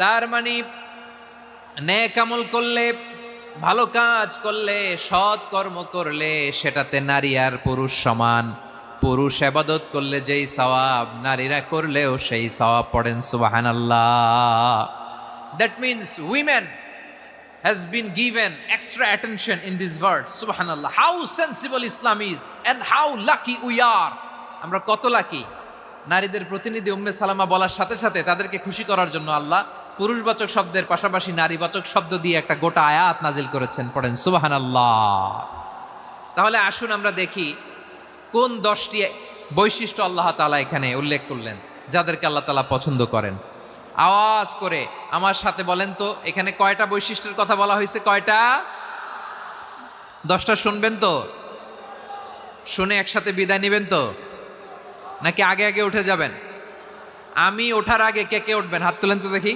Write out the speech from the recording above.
তার মানে নেক আমল করলে, ভালো কাজ করলে, সৎ কর্ম করলে সেটাতে নারী আর পুরুষ সমান। পুরুষ ইবাদত করলে যেই সওয়াব, নারীরা করলেও সেই সওয়াব। পড়েন সুবহানাল্লাহ। That means women has been given extra attention in this verse. Subhanallah. How sensible Islam is and how lucky we are. আমরা কত লাকি। নারীদের প্রতিনিধি উম্মে সালামা বলার সাথে সাথে তাদেরকে খুশি করার জন্য আল্লাহ পুরুষবাচক শব্দের পাশাপাশি নারীবাচক শব্দ দিয়ে একটা গোটা আয়াত নাজিল করেছেন। পড়েন সুবহানাল্লাহ। তাহলে আসুন আমরা দেখি কোন 10টি বৈশিষ্ট্য আল্লাহ তাআলা এখানে উল্লেখ করলেন যাদেরকে আল্লাহ তাআলা পছন্দ করেন। আওয়াজ করে আমার সাথে বলেন তো, এখানে কয়টা বৈশিষ্ট্যের কথা বলা হয়েছে? কয়টা? 10টা শুনবেন তো? শুনে একসাথে বিদায় নেবেন তো, নাকি আগে আগে উঠে যাবেন? আমি ওঠার আগে কে কে উঠবেন? হাত তুলেন তো দেখি।